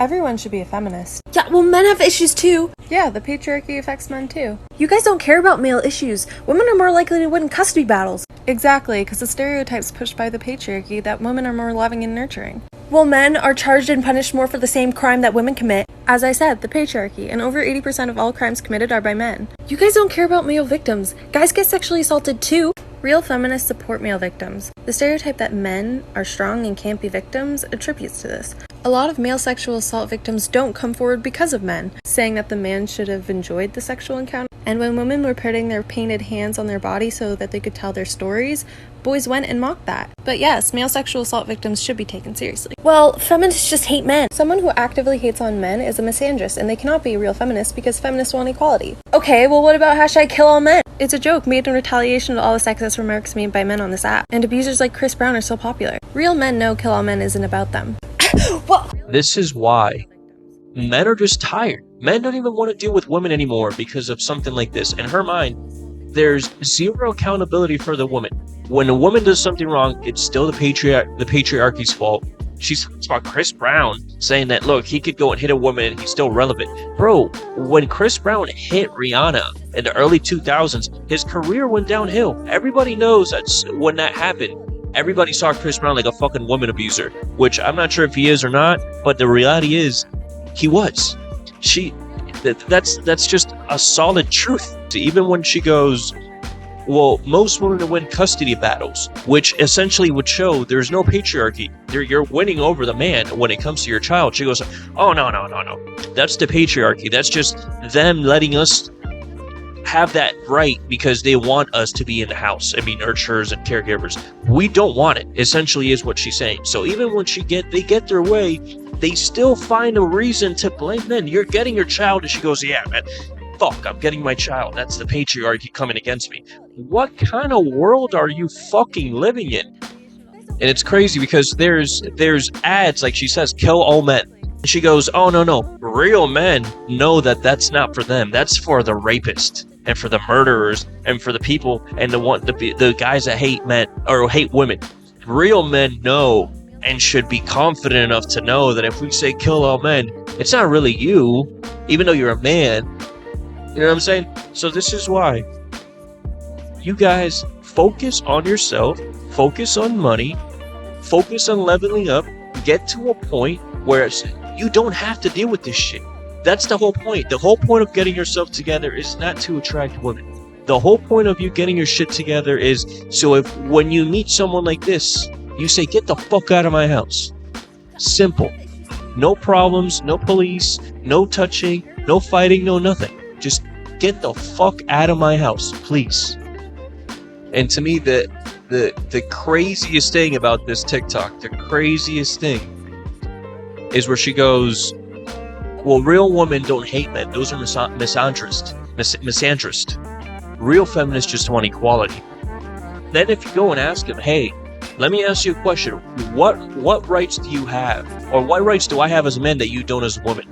Everyone should be a feminist. Yeah, well, men have issues too. Yeah, the patriarchy affects men too. You guys don't care about male issues. Women are more likely to win custody battles. Exactly, because the stereotypes pushed by the patriarchy that women are more loving and nurturing. Well, men are charged and punished more for the same crime that women commit. As I said, the patriarchy, and over 80% of all crimes committed are by men. You guys don't care about male victims. Guys get sexually assaulted too. Real feminists support male victims. The stereotype that men are strong and can't be victims attributes to this. A lot of male sexual assault victims don't come forward because of men, saying that the man should have enjoyed the sexual encounter. And when women were putting their painted hands on their body so that they could tell their stories, boys went and mocked that. But yes, male sexual assault victims should be taken seriously. Well, feminists just hate men. Someone who actively hates on men is a misandrist, and they cannot be a real feminist because feminists want equality. Okay, well what about #KillAllMen? It's a joke made in retaliation to all the sexist remarks made by men on this app, and abusers like Chris Brown are so popular. Real men know Kill All Men isn't about them. Well, this is why men are just tired. Men don't even want to deal with women anymore because of something like this. In her mind, there's zero accountability for the woman. When a woman does something wrong, it's still the patriarchy's fault. She's talking about Chris Brown saying that, look, he could go and hit a woman and he's still relevant. Bro, when Chris Brown hit Rihanna in the early 2000s, his career went downhill. Everybody knows that when that happened, everybody saw Chris Brown like a fucking woman abuser, which I'm not sure if he is or not, but the reality is he was. That's just a solid truth. Even when she goes, well, most women win custody battles, which essentially would show there's no patriarchy. You're winning over the man when it comes to your child. She goes, oh, no. That's the patriarchy. That's just them letting us have that right because they want us to be in the house and be nurturers and caregivers. We don't want it, essentially is what she's saying. So even when they get their way, they still find a reason to blame men. You're getting your child, and she goes, yeah, man, fuck, I'm getting my child. That's the patriarchy coming against me. What kind of world are you fucking living in? And it's crazy because there's ads, like she says, kill all men. And she goes, oh, no. Real men know that that's not for them. That's for the rapists and for the murderers and for the people and the guys that hate men or hate women. Real men know and should be confident enough to know that if we say kill all men, it's not really you, even though you're a man. You know what I'm saying? So this is why you guys focus on yourself, focus on money, focus on leveling up, get to a point where you don't have to deal with this shit. That's the whole point. The whole point of getting yourself together is not to attract women. The whole point of you getting your shit together is so if when you meet someone like this, you say, get the fuck out of my house. Simple. No problems, no police, no touching, no fighting, no nothing. Just get the fuck out of my house, please. And to me, the craziest thing about this TikTok, the craziest thing is where she goes, well, real women don't hate men. Those are misandrist. Real feminists just want equality. Then if you go and ask them, hey, let me ask you a question. What rights do you have? Or what rights do I have as a man that you don't as a woman?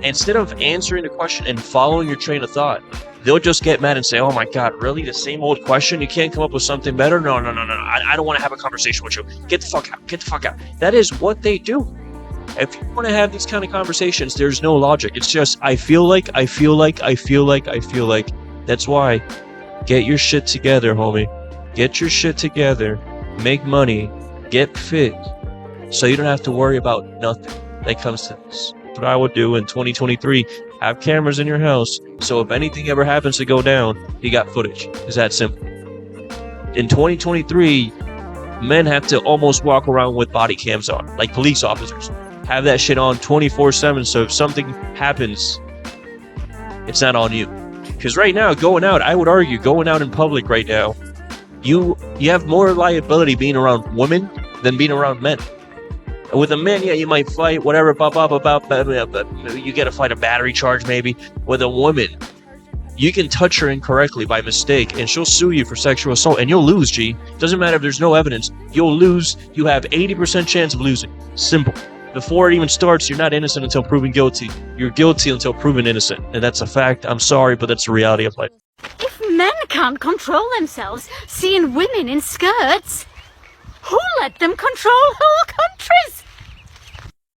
Instead of answering the question and following your train of thought, they'll just get mad and say, oh my God, really? The same old question? You can't come up with something better? No. I don't want to have a conversation with you. Get the fuck out. That is what they do. If you want to have these kind of conversations, there's no logic. It's just, I feel like. That's why, get your shit together, homie. Get your shit together. Make money. Get fit. So you don't have to worry about nothing that comes to this. What I would do in 2023, have cameras in your house, so if anything ever happens to go down, you got footage. It's that simple. In 2023, men have to almost walk around with body cams on, like police officers. Have that shit on 24/7, so if something happens, it's not on you. Because right now, I would argue, going out in public right now, you have more liability being around women than being around men. With a man, yeah, you might fight, whatever, you get to fight a battery charge maybe. With a woman, you can touch her incorrectly by mistake, and she'll sue you for sexual assault, and you'll lose, G. Doesn't matter if there's no evidence. You'll lose. You have 80% chance of losing. Simple. Before it even starts, you're not innocent until proven guilty. You're guilty until proven innocent, and that's a fact. I'm sorry, but that's the reality of life. If men can't control themselves, seeing women in skirts, who let them control whole countries?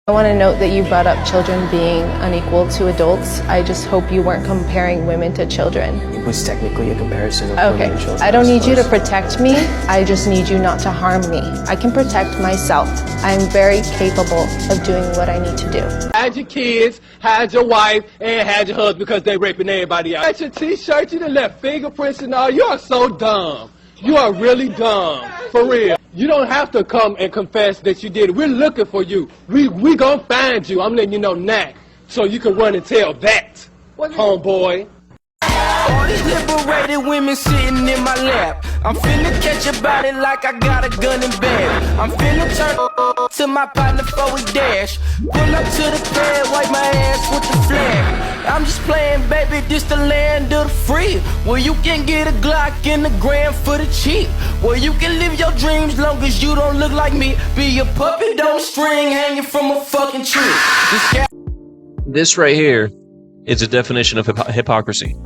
I want to note that you brought up children being unequal to adults. I just hope you weren't comparing women to children. It was technically a comparison of women and children. I don't need you to protect me. I just need you not to harm me. I can protect myself. I'm very capable of doing what I need to do. Hide your kids, hide your wife, and hide your husband because they raping everybody else. Got your t-shirt, you done left fingerprints and all. You are so dumb. You are really dumb. For real. You don't have to come and confess that you did it. We're looking for you. We gonna find you. I'm letting you know now. So you can run and tell that, homeboy. All these liberated women sitting in my lap. I'm finna catch a body like I got a gun in bed. I'm finna turn to my partner before we dash. Pull up to the pad, wipe my ass with the flag. I'm just playing, baby, this the land of the free. Where you can get a Glock in the gram for the cheap. Where you can live your dreams long as you don't look like me. Be a puppet, don't string hanging from a fucking tree. This right here is a definition of hypocrisy.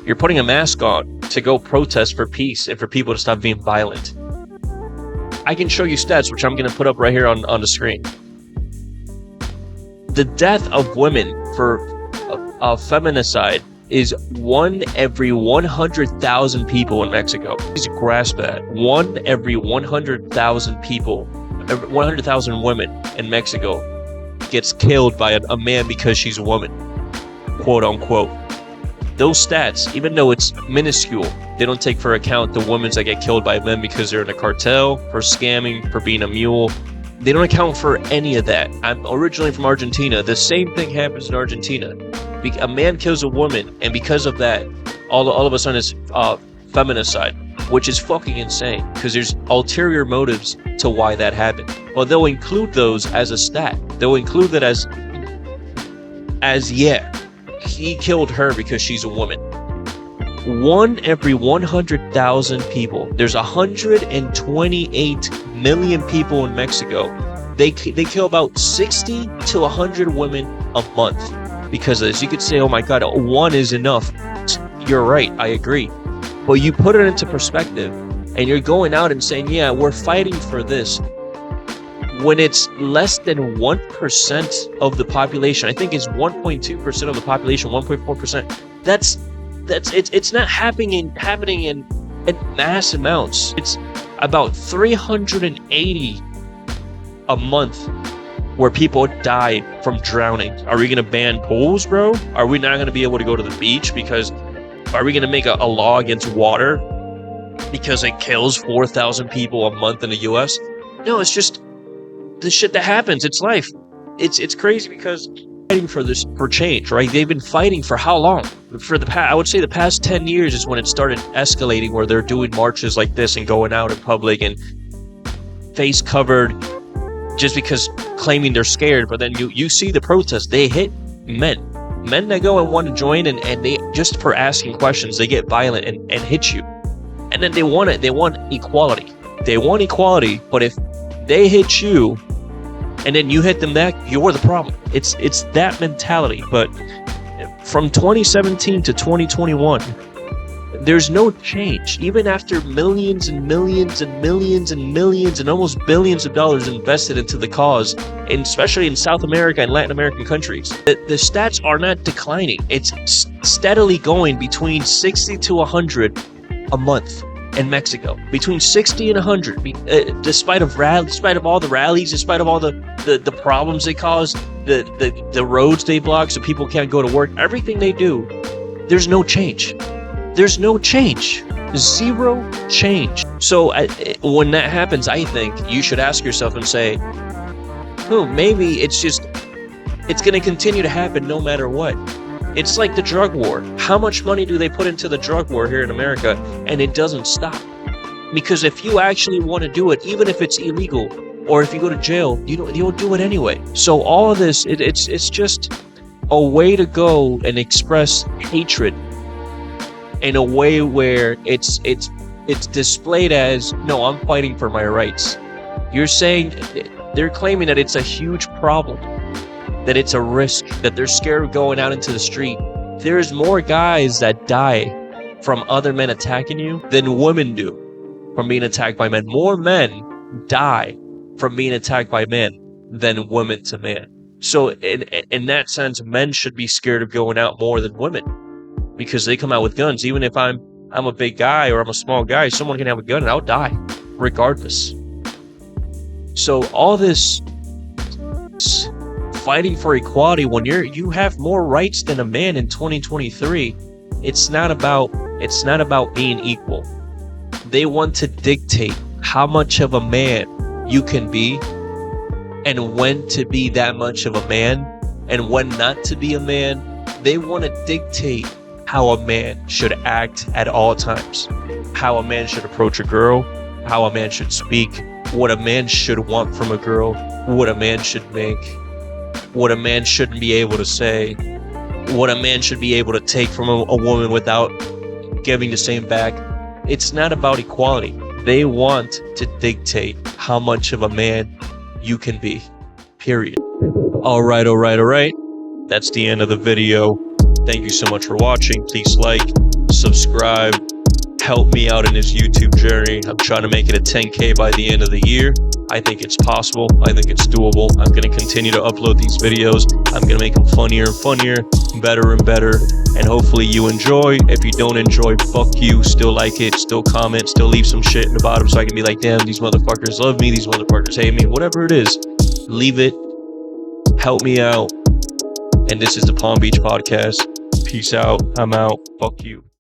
You're putting a mask on to go protest for peace and for people to stop being violent. I can show you stats, which I'm going to put up right here on the screen. The death of women for feminicide is 1 every 100,000 people in Mexico. Please grasp that. 1 every 100,000 people, 100,000 women in Mexico gets killed by a man because she's a woman, quote unquote. Those stats, even though it's minuscule, they don't take for account the women that get killed by men because they're in a cartel, for scamming, for being a mule. They don't account for any of that. I'm originally from Argentina. The same thing happens in Argentina. A man kills a woman, and because of that, all of a sudden it's feminicide, which is fucking insane, because there's ulterior motives to why that happened. Well, they'll include those as a stat. They'll include that as yeah, he killed her because she's a woman. 1 every 100,000 people. There's 128 million people in Mexico. They kill about 60 to 100 women a month because of this. You could say, oh my God, 1 is enough. You're right, I agree. But you put it into perspective and you're going out and saying, yeah, we're fighting for this, when it's less than 1% of the population. I think it's 1.2% of the population, 1.4%. It's not happening in mass amounts. It's about 380 a month where people died from drowning. Are we gonna ban pools, bro? Are we not gonna be able to go to the beach because are we gonna make a law against water because it kills 4,000 people a month in the US? No, it's just the shit that happens. It's life. It's crazy because fighting for change, right? They've been fighting for how long? For I would say the past 10 years is when it started escalating, where they're doing marches like this and going out in public and face covered just because claiming they're scared. But then you see the protests, they hit men that go and want to join, and they, just for asking questions, they get violent and hit you. And then they want equality. They want equality, but if they hit you and then you hit them back, you're the problem. It's that mentality. But from 2017 to 2021, there's no change. Even after millions and millions and millions and millions and almost billions of dollars invested into the cause, and especially in South America and Latin American countries, the stats are not declining. It's steadily going between 60 to 100 a month. In Mexico, between 60 and 100, despite of all the rallies, despite of all the problems they cause, the roads they block so people can't go to work, everything they do, there's no change. There's no change. Zero change. So when that happens, I think you should ask yourself and say, maybe it's going to continue to happen no matter what. It's like the drug war. How much money do they put into the drug war here in America, and it doesn't stop? Because if you actually want to do it, even if it's illegal, or if you go to jail, you'll do it anyway. So all of this, it's just a way to go and express hatred in a way where it's displayed as, no, I'm fighting for my rights. You're saying, they're claiming that it's a huge problem, that it's a risk, that they're scared of going out into the street. There's more guys that die from other men attacking you than women do from being attacked by men. More men die from being attacked by men than women to man. So in that sense, men should be scared of going out more than women, because they come out with guns. Even if I'm a big guy or I'm a small guy, someone can have a gun and I'll die regardless. So all this fighting for equality, when you have more rights than a man in 2023, it's not about being equal. They want to dictate how much of a man you can be, and when to be that much of a man, and when not to be a man. They want to dictate how a man should act at all times, how a man should approach a girl, how a man should speak, what a man should want from a girl, what a man should make, what a man shouldn't be able to say, what a man should be able to take from a woman without giving the same back. It's not about equality. They want to dictate how much of a man you can be, period. All right. That's the end of the video. Thank you so much for watching. Please like, subscribe, help me out in this YouTube journey. I'm trying to make it a 10K by the end of the year. I think it's possible. I think it's doable. I'm going to continue to upload these videos. I'm going to make them funnier and funnier, better and better, and hopefully you enjoy. If you don't enjoy, fuck you. Still like it, still comment, still leave some shit in the bottom so I can be like, damn, these motherfuckers love me, these motherfuckers hate me, whatever it is. Leave it. Help me out. And this is the Palm Beach Podcast. Peace out. I'm out. Fuck you.